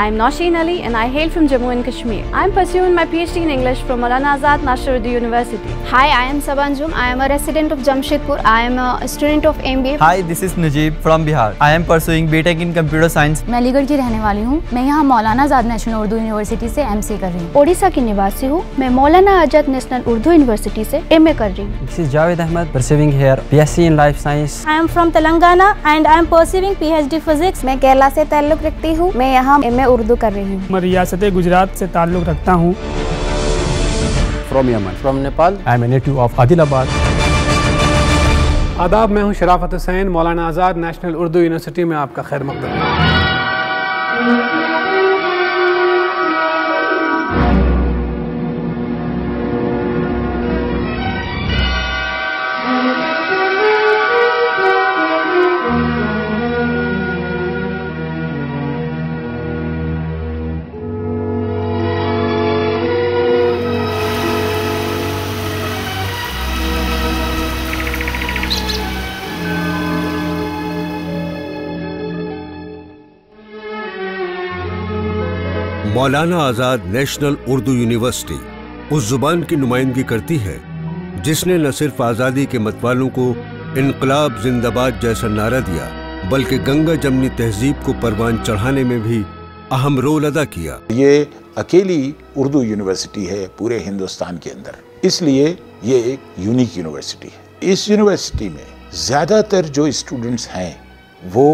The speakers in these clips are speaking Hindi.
I am Nausheen Ali and I hail from Jammu and Kashmir. I am pursuing my PhD in English from Maulana Azad National Urdu University. Hi, I am Saban Jum. I am a resident of Jamshedpur. I am a student of MBA. Hi, this is Najib from Bihar. I am pursuing BTech in Computer Science. मैं अलीगढ़ की रहने वाली हूँ। मैं यहाँ मौलाना आज़ाद नेशनल उर्दू यूनिवर्सिटी से MCA कर रही हूँ। ओडिशा की निवासी हूँ। मैं मौलाना आज़ाद नेशनल उर्दू यूनिवर्सिटी से MA कर रही हूँ। This is Javed Ahmed pursuing here BSc in Life Science. I am from Telangana and I am pursuing PhD Physics. मैं केरला से ताल्लुक़ रखती हूँ। मैं यहाँ MA उर्दू कर रही हूँ। मैं रियासत गुजरात से ताल्लुक़ रखता हूँ। From Yemen. From Nepal. I am a native of Adilabad. आदाब, मैं हूँ शराफत हुसैन, मौलाना आज़ाद नेशनल उर्दू यूनिवर्सिटी में आपका खैर मक़दम। मौलाना आज़ाद नेशनल उर्दू यूनिवर्सिटी उस जुबान की नुमाइंदगी करती है जिसने न सिर्फ आज़ादी के मतवालों को इनकलाब जिंदाबाद जैसा नारा दिया, बल्कि गंगा जमनी तहजीब को परवान चढ़ाने में भी अहम रोल अदा किया। ये अकेली उर्दू यूनिवर्सिटी है पूरे हिंदुस्तान के अंदर, इसलिए ये एक यूनिक यूनिवर्सिटी है। इस यूनिवर्सिटी में ज़्यादातर जो स्टूडेंट्स हैं वो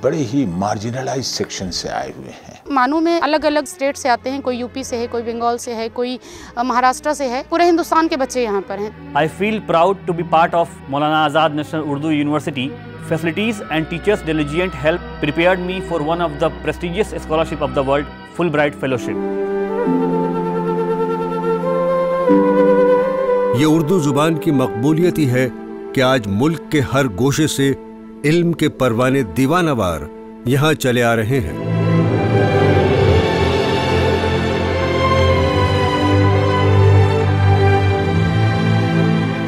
बड़े ही मार्जिनलाइज सेक्शन से आए हुए हैं। मानू में अलग अलग स्टेट से आते हैं, कोई यूपी से है, कोई बंगाल से है, कोई महाराष्ट्र से है। पूरे हिंदुस्तान के बच्चे यहाँ पर हैं। I feel proud to be part of Maulana Azad National Urdu University. Facilities and teachers' diligent help prepared me for one of the prestigious scholarship of the world, Fulbright Fellowship. ये उर्दू जुबान की मकबूलियत ही है कि आज मुल्क के हर गोशे से इल्म के परवाने दीवानवार यहाँ चले आ रहे हैं।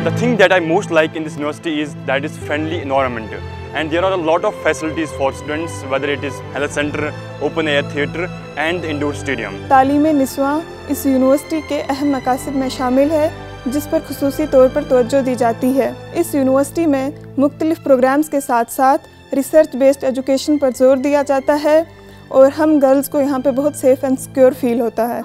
The thing that I most like in this university is that it's friendly environment, and there are a lot of facilities for students, whether it is health center, open air theatre and indoor stadium. तालीम निस्वां इस यूनिवर्सिटी के अहम मकासद में शामिल है जिस पर खुसूसी तौर पर तवज्जो दी जाती है। इस यूनिवर्सिटी में मुख्तलिफ प्रोग्राम्स के साथ साथ रिसर्च बेस्ड एजुकेशन पर जोर दिया जाता है और हम गर्ल्स को यहाँ पे बहुत सेफ एंड सिक्योर फील होता है।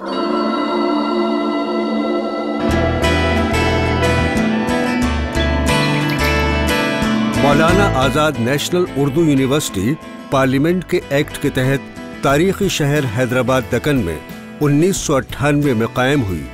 मौलाना Azad National Urdu university parliament के एक्ट के तहत तारीखी शहर हैदराबाद दक्कन में 1998 में कायम हुई,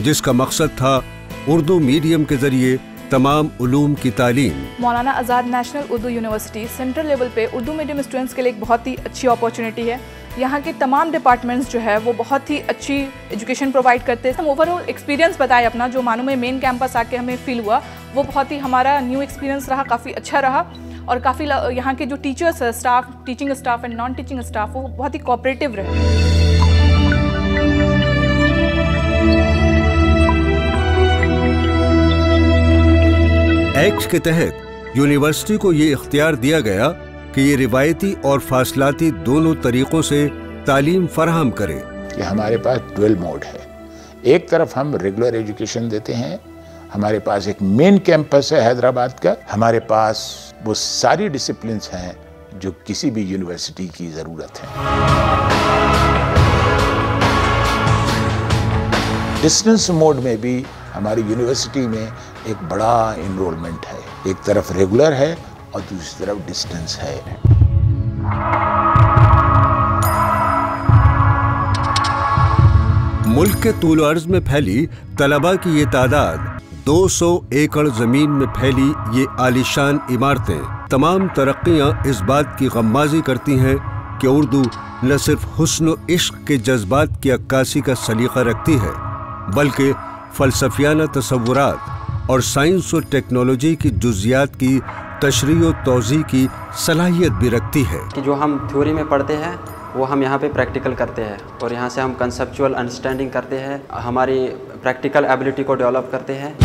जिसका मकसद था उर्दू मीडियम के जरिए तमाम उलूम की तालीम। Maulana Azad National Urdu University central level पे उर्दू मीडियम स्टूडेंट्स के लिए एक बहुत ही अच्छी अपॉर्चुनिटी है। यहाँ के तमाम डिपार्टमेंट्स जो है वो बहुत ही अच्छी एजुकेशन प्रोवाइड करते हैं। हम ओवरऑल एक्सपीरियंस बताए अपना, जो मानू में मेन कैंपस आके हमें फील हुआ, वो बहुत ही हमारा न्यू एक्सपीरियंस रहा, काफ़ी अच्छा रहा। और काफ़ी यहाँ के जो टीचर्स है, staff, teaching staff and non teaching staff, वो बहुत ही कोऑपरेटिव रहे। एक्ट के तहत यूनिवर्सिटी को ये इख्तियार दिया गया कि ये रिवायती और फासलाती दोनों तरीकों से तालीम फराहम करे। कि हमारे पास डुअल मोड है, एक तरफ हम रेगुलर एजुकेशन देते हैं, हमारे पास एक मेन कैंपस है हैदराबाद का, हमारे पास वो सारी डिसिप्लिन्स हैं जो किसी भी यूनिवर्सिटी की ज़रूरत है। डिस्टेंस मोड में भी हमारी यूनिवर्सिटी में एक बड़ा इनरोलमेंट है, एक तरफ रेगुलर है और दूसरी तरफ डिस्टेंस है। मुल्क के तूल अर्ज में फैली तलबा की ये तादाद, 200 एकड़ जमीन में फैली ये आलीशान इमारतें, तमाम तरक्कियां इस बात की गम्माज़ी करती हैं कि उर्दू न सिर्फ हुस्न व इश्क के जज्बात की अक्कासी का सलीका रखती है, बल्कि फ़लसफ़ियाना तसव्वुरात और साइंस और टेक्नोलॉजी की जुज़ियात की तशरीह और तौज़ीह की सलाहियत भी रखती है। कि जो हम थ्योरी में पढ़ते हैं वो हम यहाँ पे प्रैक्टिकल करते हैं और यहाँ से हम कंसेप्चुअल अंडरस्टैंडिंग करते हैं, हमारी प्रैक्टिकल एबिलिटी को डेवलप करते हैं।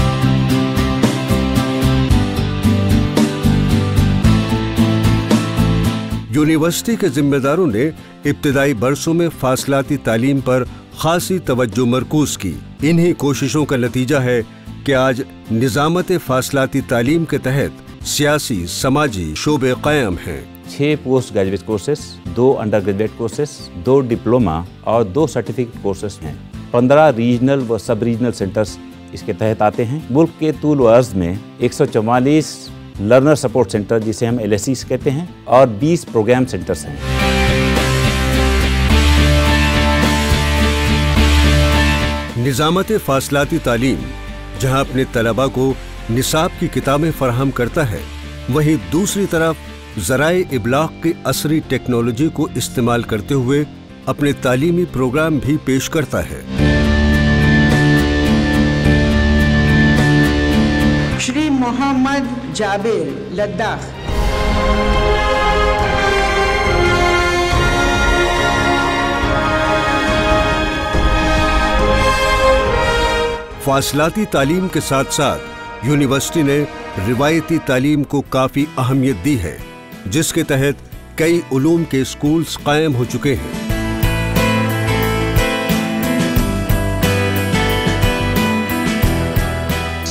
यूनिवर्सिटी के जिम्मेदारों ने इब्तिदाई बरसों में फासलाती तालीम पर खासी तवज्जो मरकूज की। इन्हीं कोशिशों का नतीजा है कि आज निजामत फासलाती तालीम के तहत सियासी समाजी शोबे कायम हैं। 6 post graduate courses, 2 under graduate courses, 2 diploma और 2 सर्टिफिकेट कोर्सेस हैं। 15 रीजनल व सब रीजनल सेंटर्स इसके तहत आते हैं। मुल्क के तूल व अर्ज में 144 लर्नर सपोर्ट सेंटर जिसे हम LSCs कहते हैं और 20 प्रोग्राम सेंटर्स हैं। निजामत फासलाती तालीम जहां अपने तलबा को निसाब की किताबें फराहम करता है, वहीं दूसरी तरफ ज़राए इब्लाग की असरी टेक्नोलॉजी को इस्तेमाल करते हुए अपने तालीमी प्रोग्राम भी पेश करता है। श्री मोहम्मद जाबिर लद्दाख। फासलाती तालीम के साथ साथ यूनिवर्सिटी ने रिवायती तालीम को काफी अहमियत दी है, जिसके तहत कई उलूम के स्कूल्स कायम हो चुके हैं।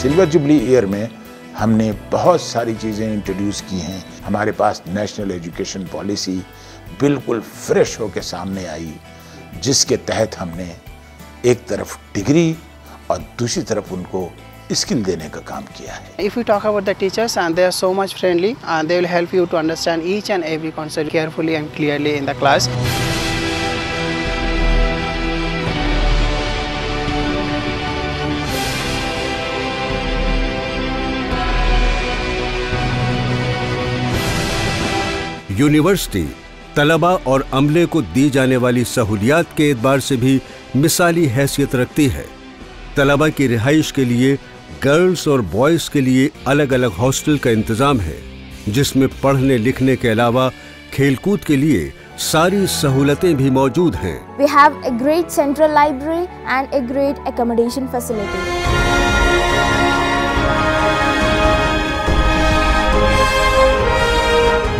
सिल्वर जुबली ईयर में हमने बहुत सारी चीज़ें इंट्रोड्यूस की हैं। हमारे पास नेशनल एजुकेशन पॉलिसी बिल्कुल फ्रेश होकर सामने आई, जिसके तहत हमने एक तरफ डिग्री और दूसरी तरफ उनको स्किल देने का काम किया है। If we talk about the teachers, and they are so much friendly, and they will help you to understand each and every concept carefully and clearly in the class. University तलबा और अमले को दी जाने वाली सहूलियात के एतबार से भी मिसाली हैसियत रखती है। तलबा की रिहाइश के लिए गर्ल्स और बॉयज़ के लिए अलग अलग हॉस्टल का इंतज़ाम है, जिसमें पढ़ने लिखने के अलावा खेलकूद के लिए सारी सहूलतें भी मौजूद हैं। We have a great central library and a great accommodation facility.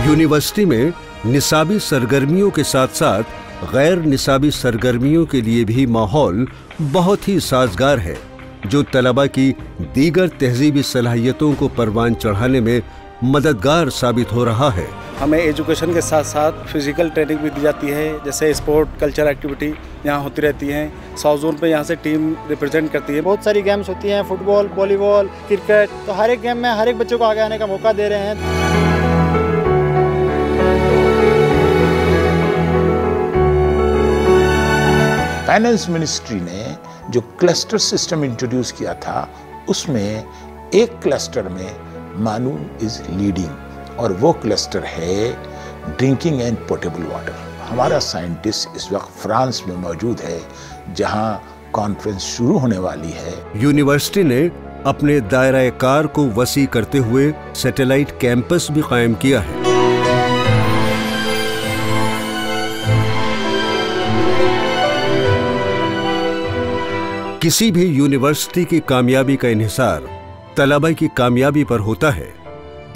University में निसाबी सरगर्मियों के साथ साथ गैर निसाबी सरगर्मियों के लिए भी माहौल बहुत ही साजगार है, जो तलबा की दीगर तहजीबी सलाहियतों को परवान चढ़ाने में मददगार साबित हो रहा है। हमें एजुकेशन के साथ साथ फिजिकल ट्रेनिंग भी दी जाती है, जैसे स्पोर्ट कल्चर एक्टिविटी यहाँ होती रहती हैं। साउथ जोन पे यहाँ से टीम रिप्रेजेंट करती है। बहुत सारी गेम्स होती हैं, फुटबॉल, वॉलीबॉल, क्रिकेट, तो हर एक गेम में हर एक बच्चों को आगे आने का मौका दे रहे हैं। फाइनेंस मिनिस्ट्री ने जो क्लस्टर सिस्टम इंट्रोड्यूस किया था, उसमें एक क्लस्टर में मानू इज लीडिंग, और वो क्लस्टर है ड्रिंकिंग एंड पोर्टेबल वाटर। हमारा साइंटिस्ट इस वक्त फ्रांस में मौजूद है, जहां कॉन्फ्रेंस शुरू होने वाली है। यूनिवर्सिटी ने अपने दायरा कार को वसी करते हुए सैटेलाइट कैंपस भी कायम किया है। किसी भी यूनिवर्सिटी की कामयाबी का इन्हिसार तलबा की कामयाबी पर होता है।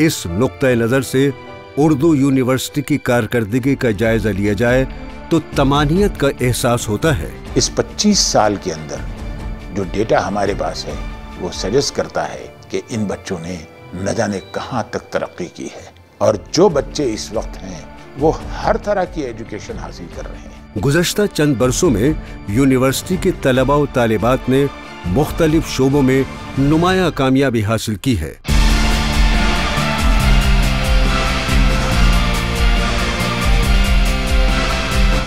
इस नुक्ता नज़र से उर्दू यूनिवर्सिटी की कारकर्दगी का जायजा लिया जाए तो तमानियत का एहसास होता है। इस 25 साल के अंदर जो डेटा हमारे पास है, वो सजेस्ट करता है कि इन बच्चों ने न जाने कहाँ तक तरक्की की है, और जो बच्चे इस वक्त हैं वो हर तरह की एजुकेशन हासिल कर रहे हैं। गुज़श्ता चंद बरसों में यूनिवर्सिटी के तलबा और तालिबात ने मुख्तलिफ शोबों में नुमाया कामयाबी हासिल की है।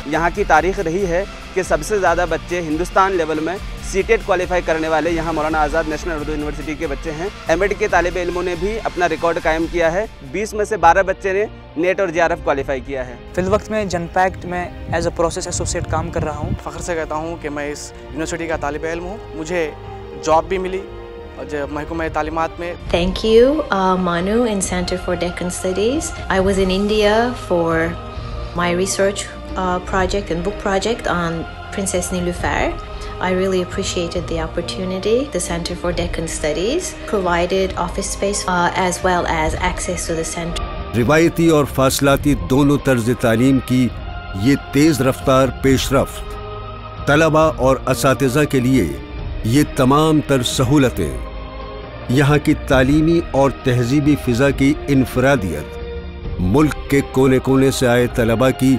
यहाँ की तारीख रही है कि सबसे ज़्यादा बच्चे हिंदुस्तान लेवल में सीटेट क्वालिफाई करने वाले यहाँ मौलाना आज़ाद नेशनल उर्दू यूनिवर्सिटी के बच्चे हैं। एमएड के तालिबे इल्मों ने भी अपना रिकॉर्ड कायम किया है। 20 में से 12 बच्चे ने नेट और JRF क्वालिफाई किया है। फिल वक्त में जनपैक्ट में एज अ प्रोसेस एसोसिएट काम कर रहा हूँ। फ़ख्र से कहता हूँ कि मैं इस यूनिवर्सिटी का तालिबे इल्म हूँ। मुझे जॉब भी मिली महकमा तालीमात में। Thank you, Manu in Center for Deccan Studies. I was in India for my research project and book project on Princess Nilufar. I really appreciated the opportunity. The Center for Deccan Studies provided office space as well as access to the center. रिवायती और फासलाती दोनों तर्ज तालीम की ये तेज़ रफ्तार पेशरफ्त, तलबा और असातिज़ा के लिए ये तमाम तर सहूलतें, यहाँ की तालीमी और तहजीबी फ़िज़ा की इनफरादियत, मुल्क के कोने कोने से आए तलबा की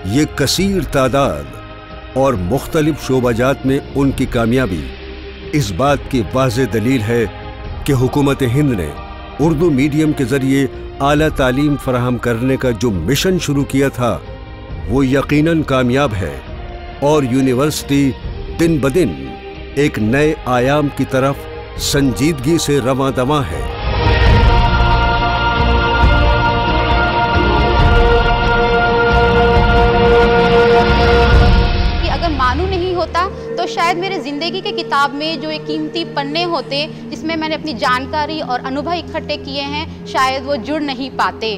ये कसीर तादाद और मुख्तलिफ शोबाजात में उनकी कामयाबी इस बात की वाज़ेह दलील है कि हुकूमत हिंद ने उर्दू मीडियम के ज़रिए आला तालीम फराहम करने का जो मिशन शुरू किया था वो यकीनन कामयाब है और यूनिवर्सिटी दिन ब दिन एक नए आयाम की तरफ संजीदगी से रवां दवां है। मानू नहीं होता तो शायद मेरे ज़िंदगी के किताब में जो एक कीमती पन्ने होते जिसमें मैंने अपनी जानकारी और अनुभव इकट्ठे किए हैं, शायद वो जुड़ नहीं पाते।